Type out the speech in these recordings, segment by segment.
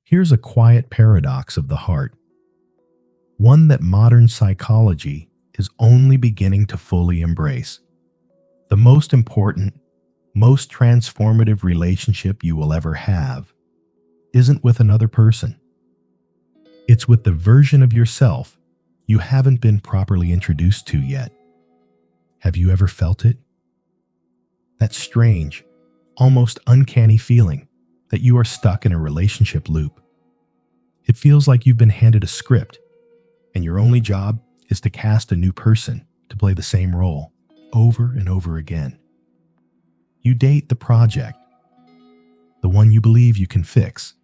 Here's a quiet paradox of the heart, one that modern psychology is only beginning to fully embrace. The most important, most transformative relationship you will ever have isn't with another person. It's with the version of yourself you haven't been properly introduced to yet. Have you ever felt it? That strange, almost uncanny feeling that you are stuck in a relationship loop. It feels like you've been handed a script, and your only job is to cast a new person to play the same role over and over again. You date the project, the one you believe you can fix,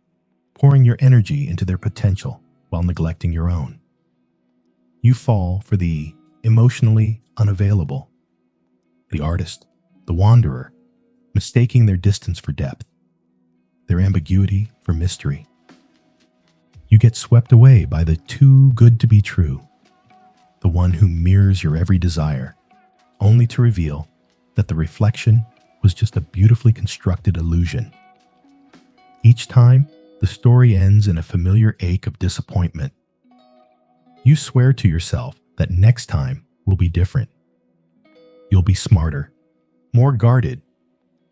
pouring your energy into their potential while neglecting your own. You fall for the emotionally unavailable, the artist, the wanderer, mistaking their distance for depth, their ambiguity for mystery. You get swept away by the too good to be true, the one who mirrors your every desire, only to reveal that the reflection was just a beautifully constructed illusion. Each time, the story ends in a familiar ache of disappointment. You swear to yourself that next time will be different. You'll be smarter, more guarded,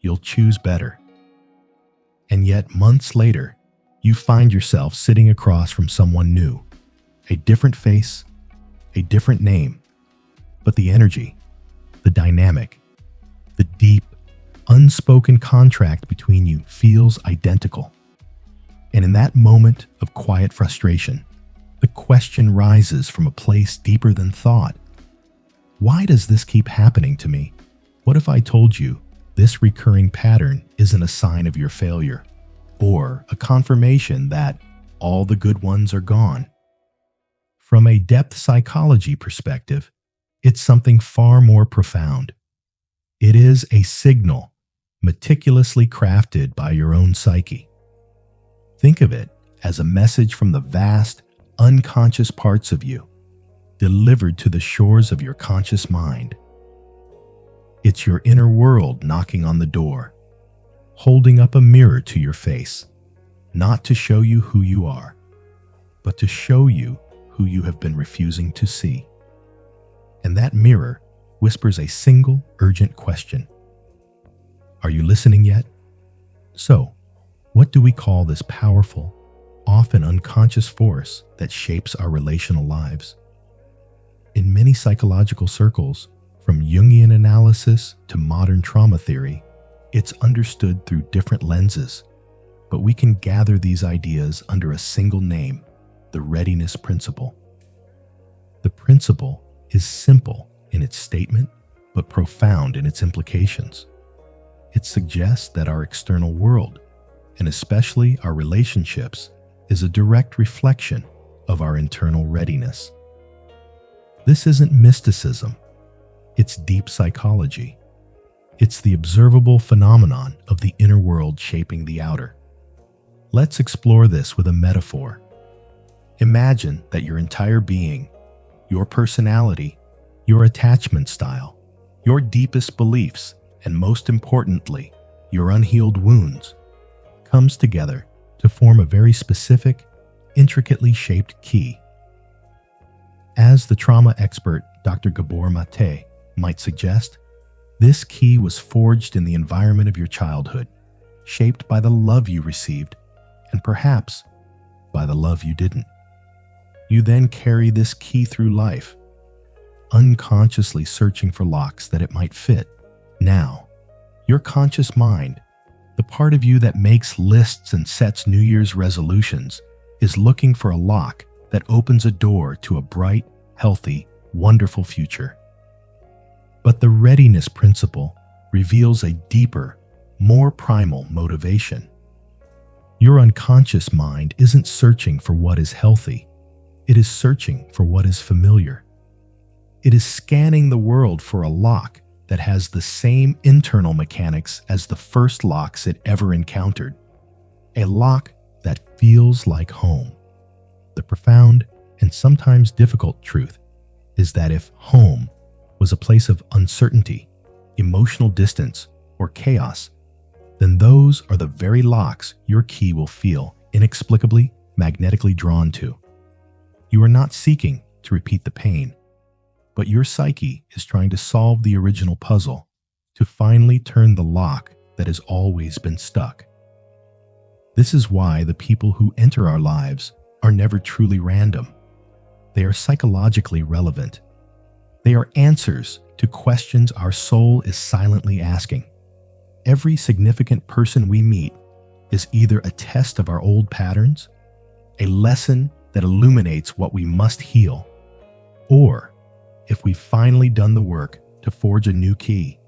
you'll choose better. And yet, months later, you find yourself sitting across from someone new, a different face, a different name, but the energy, the dynamic, the deep, unspoken contract between you feels identical. And in that moment of quiet frustration, the question rises from a place deeper than thought. Why does this keep happening to me? What if I told you this recurring pattern isn't a sign of your failure, or a confirmation that all the good ones are gone? From a depth psychology perspective, it's something far more profound. It is a signal meticulously crafted by your own psyche. Think of it as a message from the vast, unconscious parts of you, delivered to the shores of your conscious mind. It's your inner world knocking on the door, holding up a mirror to your face, not to show you who you are, but to show you who you have been refusing to see. And that mirror whispers a single urgent question. Are you listening yet? So, what do we call this powerful, often unconscious force that shapes our relational lives? In many psychological circles, from Jungian analysis to modern trauma theory, it's understood through different lenses, but we can gather these ideas under a single name, the Readiness Principle. The principle is simple in its statement, but profound in its implications. It suggests that our external world, and especially our relationships, is a direct reflection of our internal readiness. This isn't mysticism, it's deep psychology. It's the observable phenomenon of the inner world shaping the outer. Let's explore this with a metaphor. Imagine that your entire being, your personality, your attachment style, your deepest beliefs, and most importantly, your unhealed wounds, comes together to form a very specific, intricately shaped key. As the trauma expert Dr. Gabor Mate might suggest, this key was forged in the environment of your childhood, shaped by the love you received, and perhaps by the love you didn't. You then carry this key through life, unconsciously searching for locks that it might fit. Now, your conscious mind, the part of you that makes lists and sets New Year's resolutions, is looking for a lock that opens a door to a bright, healthy, wonderful future. But the Readiness Principle reveals a deeper, more primal motivation. Your unconscious mind isn't searching for what is healthy. It is searching for what is familiar. It is scanning the world for a lock that has the same internal mechanics as the first locks it ever encountered. A lock that feels like home. The profound and sometimes difficult truth is that if home was a place of uncertainty, emotional distance, or chaos, then those are the very locks your key will feel inexplicably, magnetically drawn to. You are not seeking to repeat the pain, but your psyche is trying to solve the original puzzle, to finally turn the lock that has always been stuck. This is why the people who enter our lives are never truly random. They are psychologically relevant. They are answers to questions our soul is silently asking. Every significant person we meet is either a test of our old patterns, a lesson that illuminates what we must heal, or, if we've finally done the work to forge a new key,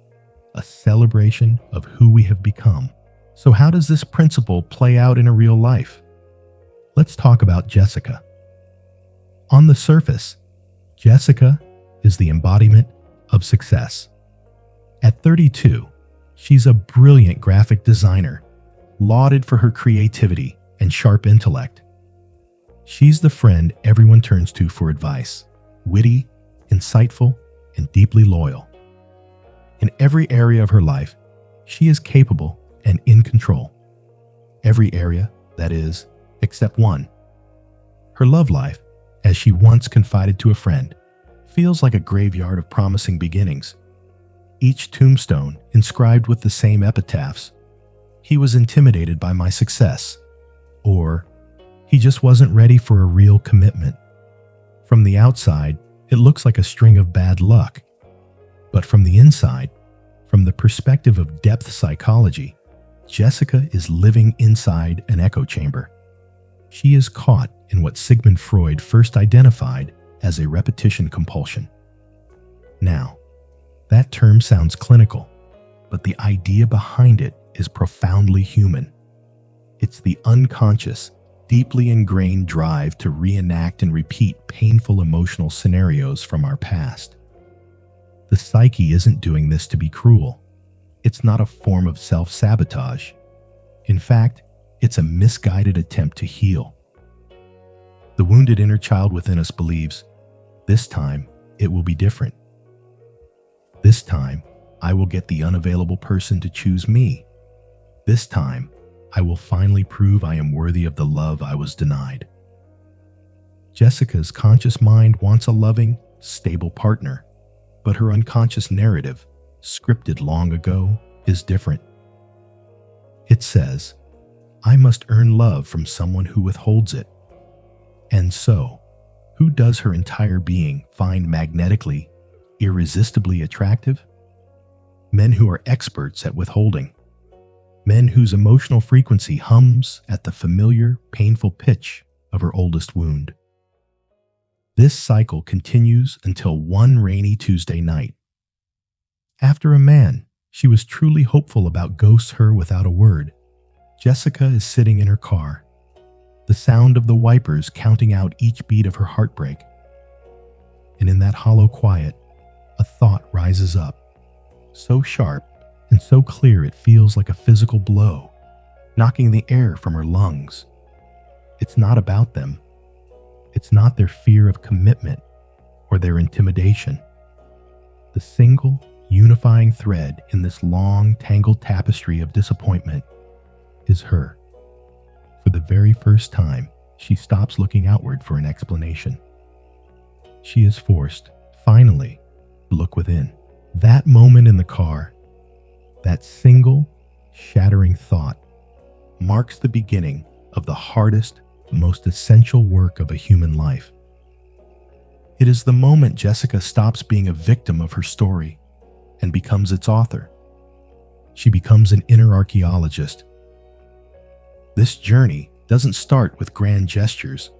a celebration of who we have become. So how does this principle play out in a real life? Let's talk about Jessica. On the surface, Jessica is the embodiment of success. At 32, she's a brilliant graphic designer, lauded for her creativity and sharp intellect. She's the friend everyone turns to for advice, witty, insightful, and deeply loyal. In every area of her life, she is capable and in control. Every area, that is, except one. Her love life, as she once confided to a friend, feels like a graveyard of promising beginnings. Each tombstone inscribed with the same epitaphs: "He was intimidated by my success," or "He just wasn't ready for a real commitment." From the outside, it looks like a string of bad luck. But from the inside, from the perspective of depth psychology, Jessica is living inside an echo chamber. She is caught in what Sigmund Freud first identified as a repetition compulsion. Now, that term sounds clinical, but the idea behind it is profoundly human. It's the unconscious, deeply ingrained drive to reenact and repeat painful emotional scenarios from our past. The psyche isn't doing this to be cruel. It's not a form of self-sabotage. In fact, it's a misguided attempt to heal. The wounded inner child within us believes, this time it will be different. This time, I will get the unavailable person to choose me. This time, I will finally prove I am worthy of the love I was denied. Jessica's conscious mind wants a loving, stable partner, but her unconscious narrative, scripted long ago, is different. It says, I must earn love from someone who withholds it. And so, who does her entire being find magnetically, irresistibly attractive? Men who are experts at withholding. Men whose emotional frequency hums at the familiar, painful pitch of her oldest wound. This cycle continues until one rainy Tuesday night. After a man she was truly hopeful about ghosts her without a word, Jessica is sitting in her car, the sound of the wipers counting out each beat of her heartbreak. And in that hollow quiet, a thought rises up, so sharp and so clear it feels like a physical blow, knocking the air from her lungs. It's not about them. It's not their fear of commitment or their intimidation. The single, unifying thread in this long, tangled tapestry of disappointment is her. For the very first time, she stops looking outward for an explanation. She is forced, finally, to look within. That moment in the car, that single, shattering thought, marks the beginning of the hardest, most essential work of a human life. It is the moment Jessica stops being a victim of her story and becomes its author. She becomes an inner archaeologist. This journey doesn't start with grand gestures,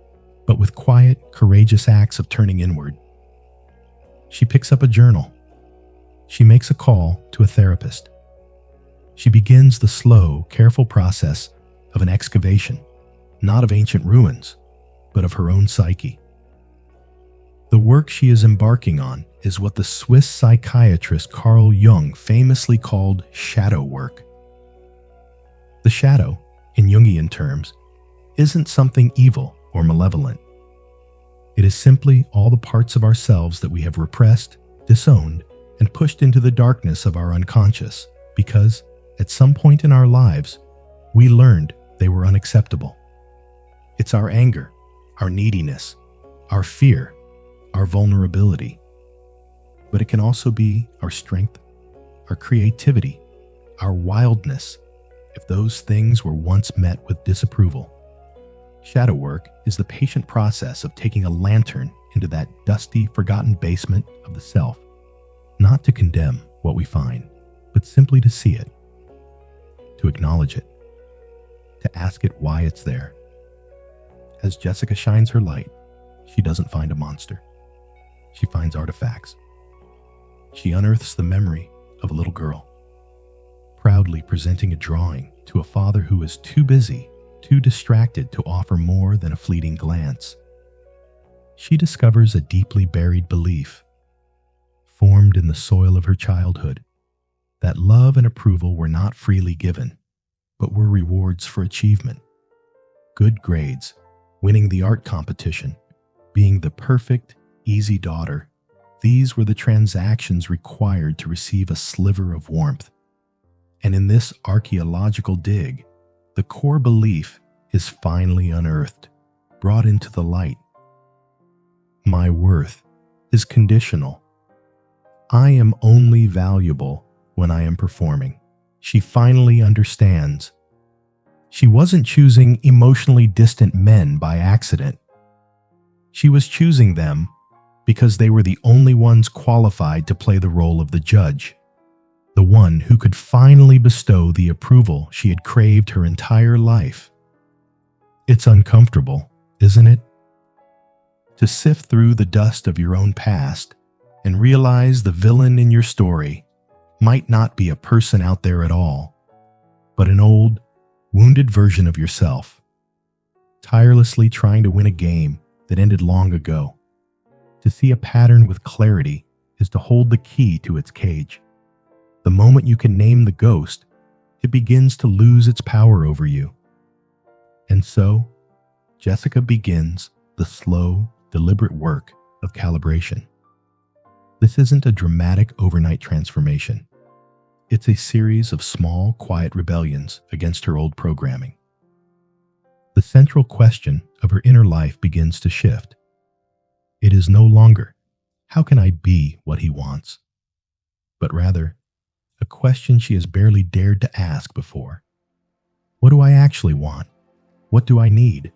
but with quiet, courageous acts of turning inward. She picks up a journal. She makes a call to a therapist. She begins the slow, careful process of an excavation, not of ancient ruins, but of her own psyche. The work she is embarking on is what the Swiss psychiatrist Carl Jung famously called shadow work. The shadow, in Jungian terms, isn't something evil or malevolent. It is simply all the parts of ourselves that we have repressed, disowned, and pushed into the darkness of our unconscious because, at some point in our lives, we learned they were unacceptable. It's our anger, our neediness, our fear, our vulnerability. But it can also be our strength, our creativity, our wildness, if those things were once met with disapproval. Shadow work is the patient process of taking a lantern into that dusty, forgotten basement of the self, not to condemn what we find, but simply to see it, to acknowledge it, to ask it why it's there. As Jessica shines her light, she doesn't find a monster. She finds artifacts. She unearths the memory of a little girl, proudly presenting a drawing to a father who is too busy, too distracted to offer more than a fleeting glance. She discovers a deeply buried belief, formed in the soil of her childhood, that love and approval were not freely given, but were rewards for achievement. Good grades, winning the art competition, being the perfect, easy daughter, these were the transactions required to receive a sliver of warmth. And in this archaeological dig, the core belief is finally unearthed, brought into the light. My worth is conditional. I am only valuable when I am performing. She finally understands. She wasn't choosing emotionally distant men by accident. She was choosing them because they were the only ones qualified to play the role of the judge, the one who could finally bestow the approval she had craved her entire life. It's uncomfortable, isn't it? To sift through the dust of your own past and realize the villain in your story might not be a person out there at all, but an old, wounded version of yourself, tirelessly trying to win a game that ended long ago. To see a pattern with clarity is to hold the key to its cage. The moment you can name the ghost, it begins to lose its power over you. And so, Jessica begins the slow, deliberate work of calibration. This isn't a dramatic overnight transformation. It's a series of small, quiet rebellions against her old programming. The central question of her inner life begins to shift. It is no longer, how can I be what he wants? But rather, a question she has barely dared to ask before. What do I actually want? What do I need?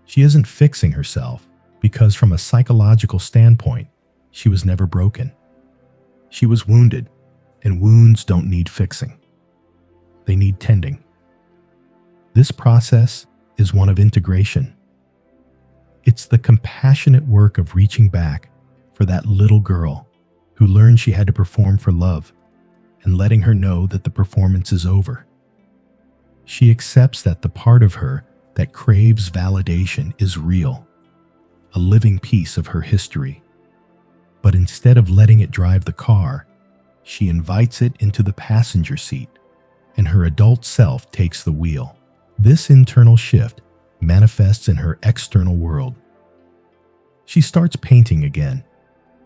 She isn't fixing herself because from a psychological standpoint, she was never broken. She was wounded, and wounds don't need fixing. They need tending. This process is one of integration. It's the compassionate work of reaching back for that little girl who learned she had to perform for love and letting her know that the performance is over. She accepts that the part of her that craves validation is real, a living piece of her history. But instead of letting it drive the car, she invites it into the passenger seat, and her adult self takes the wheel. This internal shift manifests in her external world. She starts painting again,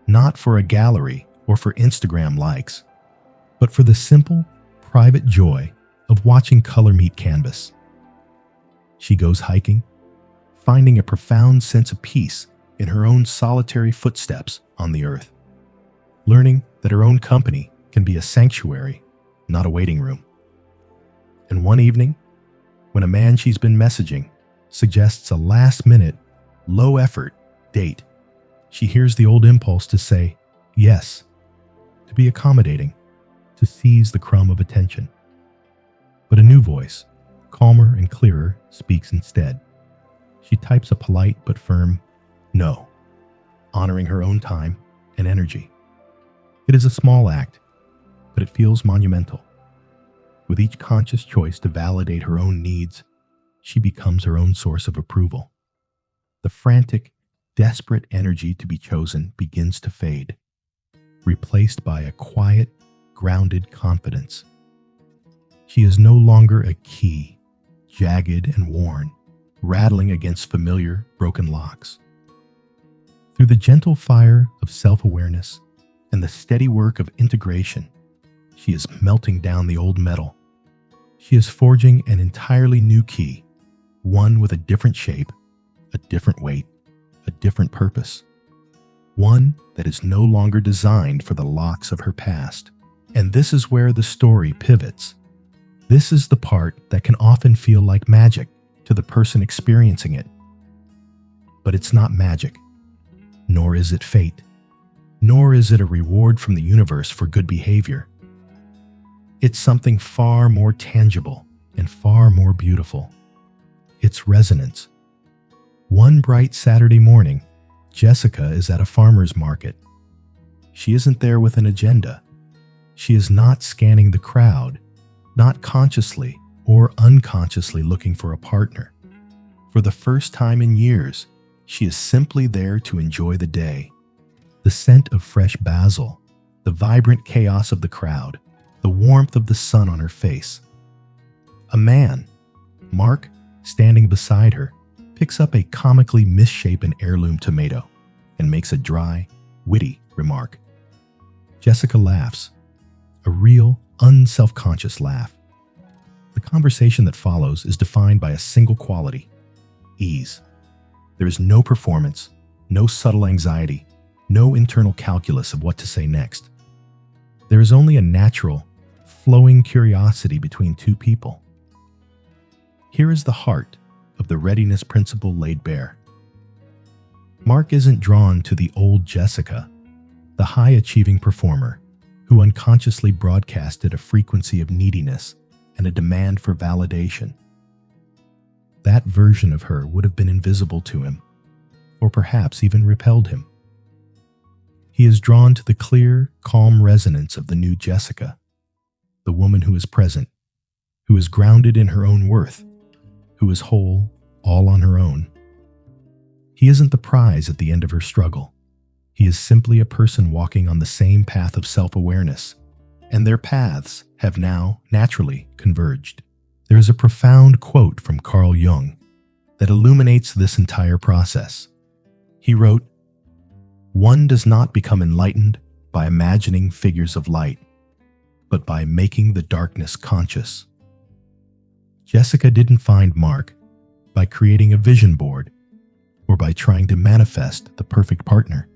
not for a gallery or for Instagram likes, but for the simple, private joy of watching color meet canvas. She goes hiking, finding a profound sense of peace in her own solitary footsteps on the earth, learning that her own company can be a sanctuary, not a waiting room. And one evening, when a man she's been messaging suggests a last-minute, low-effort date, she hears the old impulse to say yes, to be accommodating, to seize the crumb of attention. But a new voice, calmer and clearer, speaks instead. She types a polite but firm no, honoring her own time and energy. It is a small act, but it feels monumental. With each conscious choice to validate her own needs, she becomes her own source of approval. The frantic, desperate energy to be chosen begins to fade, replaced by a quiet, grounded confidence. She is no longer a key, jagged and worn, rattling against familiar, broken locks. Through the gentle fire of self-awareness and the steady work of integration, she is melting down the old metal. She is forging an entirely new key, one with a different shape, a different weight, a different purpose. One that is no longer designed for the locks of her past. And this is where the story pivots. This is the part that can often feel like magic to the person experiencing it. But it's not magic, nor is it fate, nor is it a reward from the universe for good behavior. It's something far more tangible and far more beautiful. It's resonance. One bright Saturday morning, Jessica is at a farmer's market. She isn't there with an agenda. She is not scanning the crowd, not consciously or unconsciously looking for a partner. For the first time in years, she is simply there to enjoy the day. The scent of fresh basil, the vibrant chaos of the crowd, the warmth of the sun on her face. A man, Mark, standing beside her, picks up a comically misshapen heirloom tomato and makes a dry, witty remark. Jessica laughs, a real, unself-conscious laugh. The conversation that follows is defined by a single quality: ease. There is no performance, no subtle anxiety, no internal calculus of what to say next. There is only a natural, flowing curiosity between two people. Here is the heart of the Readiness Principle laid bare. Mark isn't drawn to the old Jessica, the high-achieving performer who unconsciously broadcasted a frequency of neediness and a demand for validation. That version of her would have been invisible to him, or perhaps even repelled him. He is drawn to the clear, calm resonance of the new Jessica, the woman who is present, who is grounded in her own worth, who is whole, all on her own. He isn't the prize at the end of her struggle. He is simply a person walking on the same path of self-awareness, and their paths have now naturally converged. There is a profound quote from Carl Jung that illuminates this entire process. He wrote, "One does not become enlightened by imagining figures of light, but by making the darkness conscious." Jessica didn't find Mark by creating a vision board or by trying to manifest the perfect partner.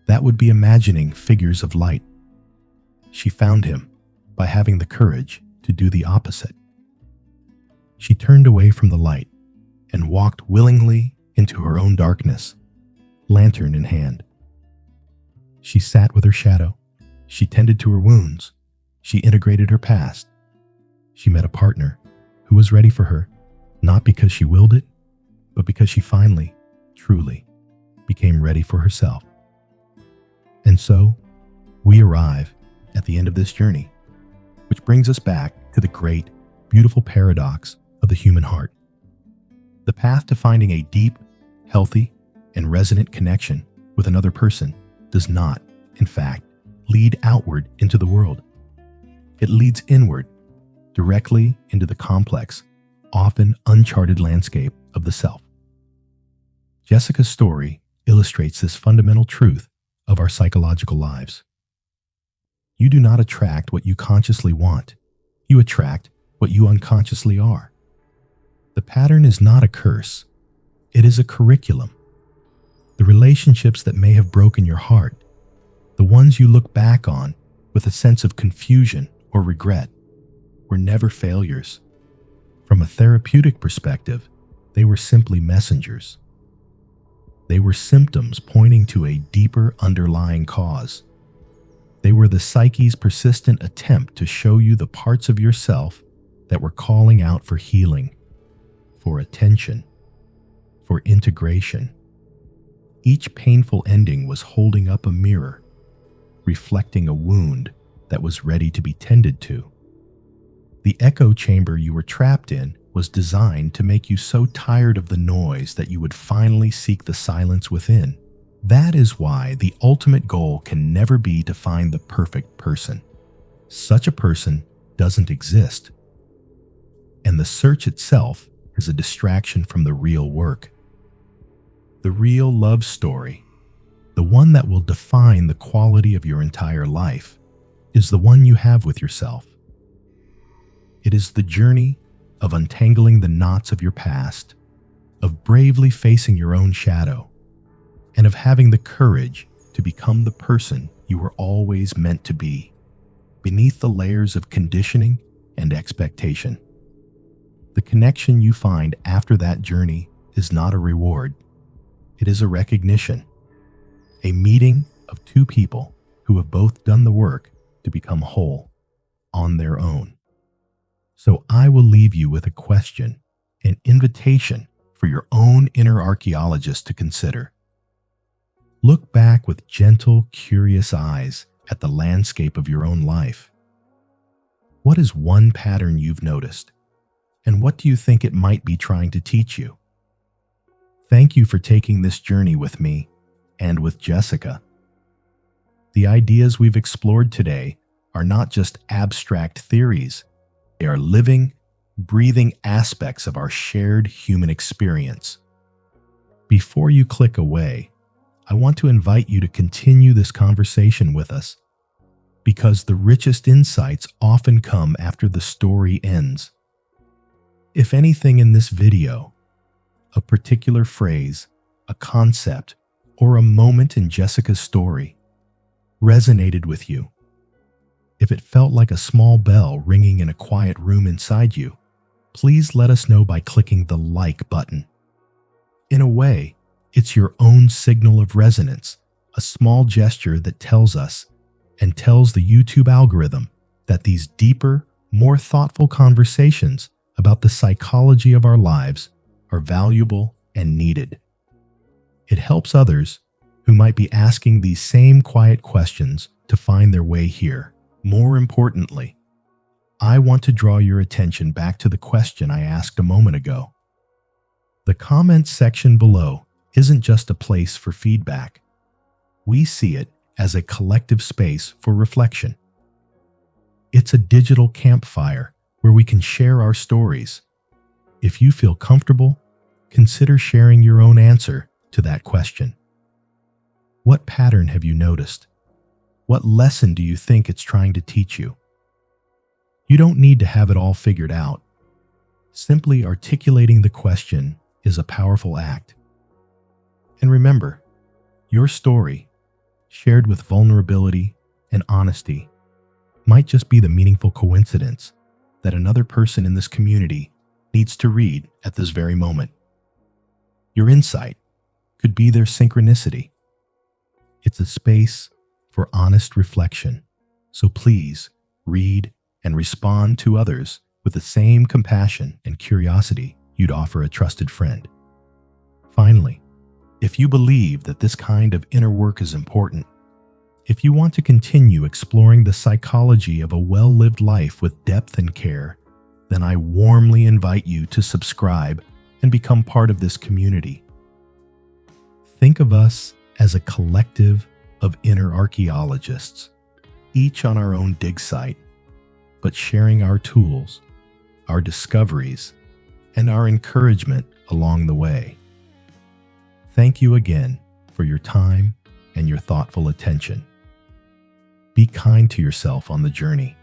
That would be imagining figures of light. She found him by having the courage to do the opposite. She turned away from the light and walked willingly into her own darkness, lantern in hand. She sat with her shadow. She tended to her wounds. She integrated her past. She met a partner who was ready for her, not because she willed it, but because she finally, truly, became ready for herself. And so, we arrive at the end of this journey, which brings us back to the great, beautiful paradox of the human heart. The path to finding a deep, healthy, and resonant connection with another person does not, in fact, lead outward into the world. It leads inward, directly into the complex, often uncharted landscape of the self. Jessica's story illustrates this fundamental truth of our psychological lives. You do not attract what you consciously want. You attract what you unconsciously are. The pattern is not a curse. It is a curriculum. The relationships that may have broken your heart, the ones you look back on with a sense of confusion or regret, were never failures. From a therapeutic perspective, they were simply messengers. They were symptoms pointing to a deeper underlying cause. They were the psyche's persistent attempt to show you the parts of yourself that were calling out for healing, for attention, for integration. Each painful ending was holding up a mirror, reflecting a wound that was ready to be tended to. The echo chamber you were trapped in was designed to make you so tired of the noise that you would finally seek the silence within. That is why the ultimate goal can never be to find the perfect person. Such a person doesn't exist. And the search itself is a distraction from the real work. The real love story, the one that will define the quality of your entire life, is the one you have with yourself. It is the journey of untangling the knots of your past, of bravely facing your own shadow, and of having the courage to become the person you were always meant to be, beneath the layers of conditioning and expectation. The connection you find after that journey is not a reward. It is a recognition, a meeting of two people who have both done the work to become whole on their own. So I will leave you with a question, an invitation for your own inner archaeologist to consider. Look back with gentle, curious eyes at the landscape of your own life. What is one pattern you've noticed? And what do you think it might be trying to teach you? Thank you for taking this journey with me and with Jessica. The ideas we've explored today are not just abstract theories. They are living, breathing aspects of our shared human experience. Before you click away, I want to invite you to continue this conversation with us, because the richest insights often come after the story ends. If anything in this video, a particular phrase, a concept, or a moment in Jessica's story resonated with you, if it felt like a small bell ringing in a quiet room inside you, please let us know by clicking the like button. In a way, it's your own signal of resonance, a small gesture that tells us and tells the YouTube algorithm that these deeper, more thoughtful conversations about the psychology of our lives are valuable and needed. It helps others who might be asking these same quiet questions to find their way here. More importantly, I want to draw your attention back to the question I asked a moment ago. The comments section below isn't just a place for feedback. We see it as a collective space for reflection. It's a digital campfire where we can share our stories. If you feel comfortable, consider sharing your own answer to that question. What pattern have you noticed? What lesson do you think it's trying to teach you? You don't need to have it all figured out. Simply articulating the question is a powerful act. And remember, your story, shared with vulnerability and honesty, might just be the meaningful coincidence that another person in this community needs to read at this very moment. Your insight could be their synchronicity. It's a space for honest reflection, so please read and respond to others with the same compassion and curiosity you'd offer a trusted friend. Finally, if you believe that this kind of inner work is important, if you want to continue exploring the psychology of a well-lived life with depth and care, then I warmly invite you to subscribe and become part of this community. Think of us as a collective of inner archaeologists, each on our own dig site, but sharing our tools, our discoveries, and our encouragement along the way. Thank you again for your time and your thoughtful attention. Be kind to yourself on the journey.